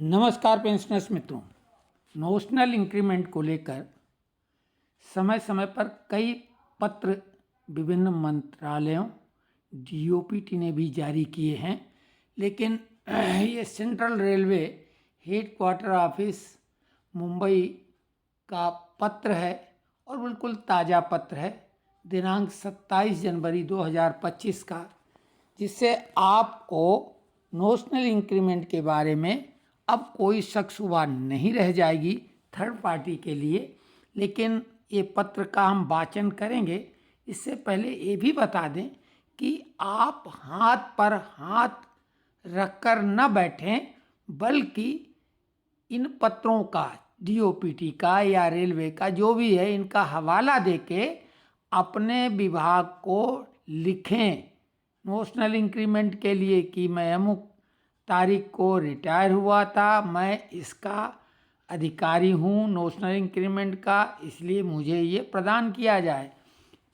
नमस्कार पेंशनर्स मित्रों, notional increment को लेकर समय समय पर कई पत्र विभिन्न मंत्रालयों डीओपीटी ने भी जारी किए हैं, लेकिन ये central railway headquarter office Mumbai का पत्र है और बिल्कुल ताज़ा पत्र है दिनांक 27 जनवरी 2025 का, जिससे आपको नोशनल इंक्रीमेंट के बारे में अब कोई शक शुबा नहीं रह जाएगी थर्ड पार्टी के लिए। लेकिन ये पत्र का हम वाचन करेंगे, इससे पहले ये भी बता दें कि आप हाथ पर हाथ रखकर न बैठें, बल्कि इन पत्रों का, डीओपीटी का या रेलवे का जो भी है, इनका हवाला देके अपने विभाग को लिखें नोशनल इंक्रीमेंट के लिए कि मैं अमुक तारीख को रिटायर हुआ था, मैं इसका अधिकारी हूँ नोशनल इंक्रीमेंट का, इसलिए मुझे ये प्रदान किया जाए।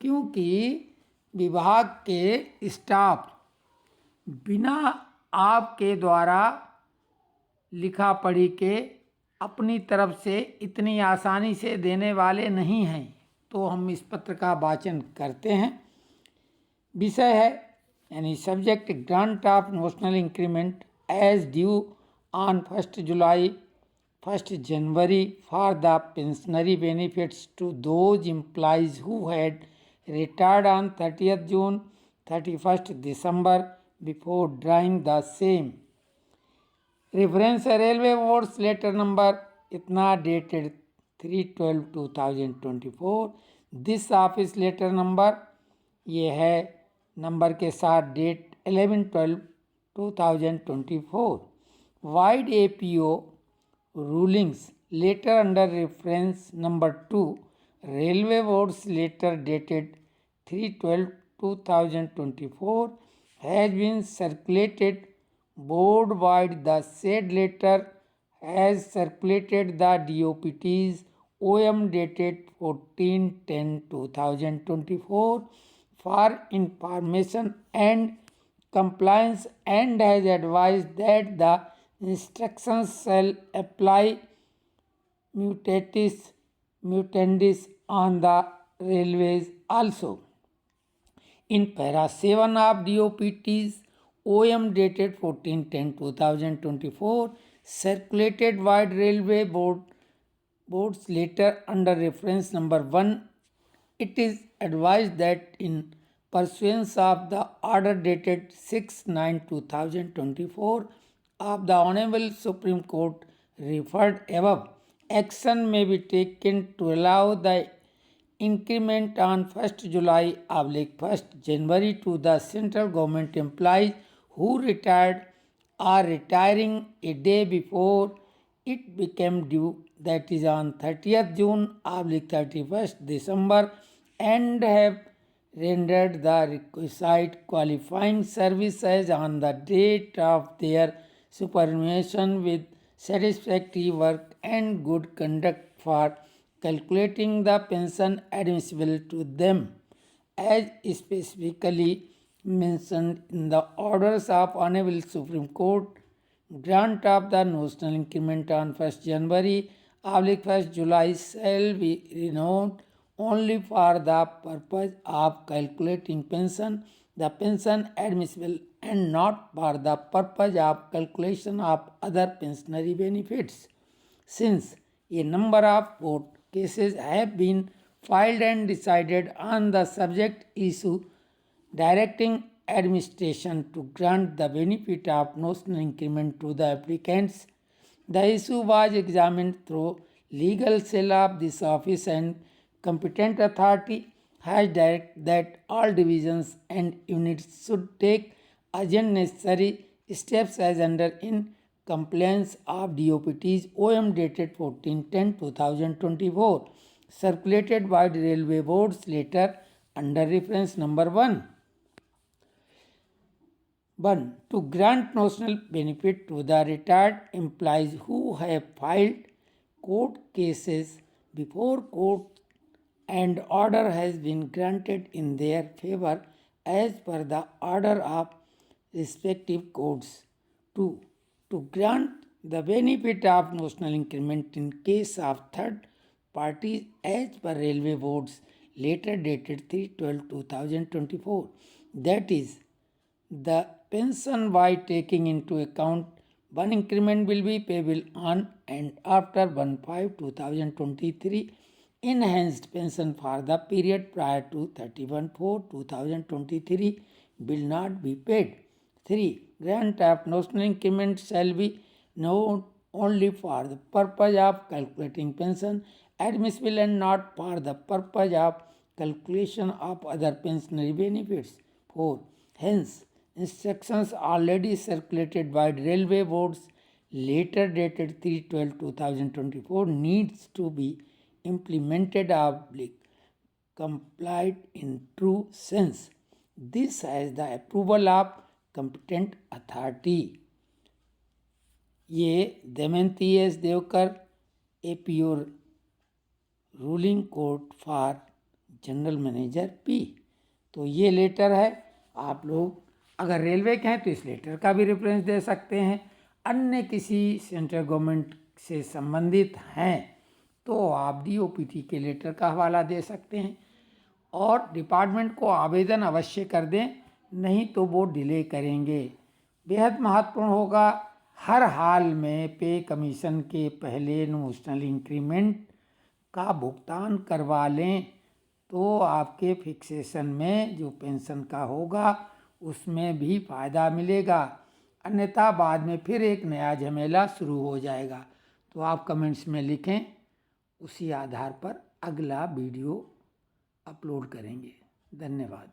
क्योंकि विभाग के स्टाफ बिना आपके द्वारा लिखा पढ़ी के अपनी तरफ से इतनी आसानी से देने वाले नहीं हैं। तो हम इस पत्र का वाचन करते हैं। विषय है यानी subject grant of notional increment as due on 1st July, 1st January for the pensionary benefits to those employees who had retired on 30th June, 31st December before drawing the same. Reference Railway Board's letter number इतना dated 3/12/2024. This office letter number ये है number के साथ date 11/12/2024. Wide APO rulings letter under reference number 2, Railway Board's letter dated 3/12/2024 has been circulated board wide. The said letter has circulated the DOPT's OM dated 14/10/2024 for information and compliance, and has advised that the instructions shall apply mutandis on the railways also. In para 7 of DOPT's OM dated 14/10/2024 circulated wide Railway Board's letter under reference number 1, it is advised that in pursuance of the order dated 6/9/2024 of the Honorable Supreme Court referred above, action may be taken to allow the increment on 1st July/1st January to the central government employees who retired or retiring a day before it became due, that is on 30th June/31st December, and have rendered the requisite qualifying services on the date of their superannuation with satisfactory work and good conduct for calculating the pension admissible to them, as specifically mentioned in the orders of Honorable Supreme Court. Grant of the notional increment on 1st January/1st July shall be renewed only for the purpose of calculating the pension admissible, and not for the purpose of calculation of other pensionary benefits. Since a number of court cases have been filed and decided on the subject issue directing administration to grant the benefit of notional increment to the applicants, the issue was examined through legal cell of this office, and competent authority has directed that all divisions and units should take urgent necessary steps as under in compliance of DOPT's OM dated 14/10/2024 circulated by the Railway Board's letter under reference number 1. 1. To grant notional benefit to the retired employees who have filed court cases before court and order has been granted in their favor as per the order of respective courts. 2. To grant The benefit of notional increment in case of third parties as per Railway Board's letter dated 3/12/2024, that is, the pension by taking into account one increment will be payable on and after 1/5/2023. Enhanced pension for the period prior to 31/4/2023 will not be paid. 3. Grant of notional increment shall be not only for the purpose of calculating pension admissible and not for the purpose of calculation of other pensionary benefits. 4. Hence, instructions already circulated by Railway Board's letter dated 3/12/2024 needs to be implemented complied in true sense. This has the approval of competent authority. ये Damayanti S Devkar, APO ruling court for general manager P. तो ये letter है। आप लोग अगर railway के हैं तो इस लेटर का भी रेफरेंस दे सकते हैं। अन्य किसी सेंट्रल गवर्नमेंट से संबंधित हैं तो आप DOPT के लेटर का हवाला दे सकते हैं और डिपार्टमेंट को आवेदन अवश्य कर दें, नहीं तो वो डिले करेंगे। बेहद महत्वपूर्ण होगा, हर हाल में पे कमीशन के पहले नोशनल इंक्रीमेंट का भुगतान करवा लें तो आपके फिक्सेशन में जो पेंशन का होगा उसमें भी फ़ायदा मिलेगा, अन्यथा बाद में फिर एक नया झमेला शुरू हो जाएगा। तो आप कमेंट्स में लिखें, उसी आधार पर अगला वीडियो अपलोड करेंगे। धन्यवाद।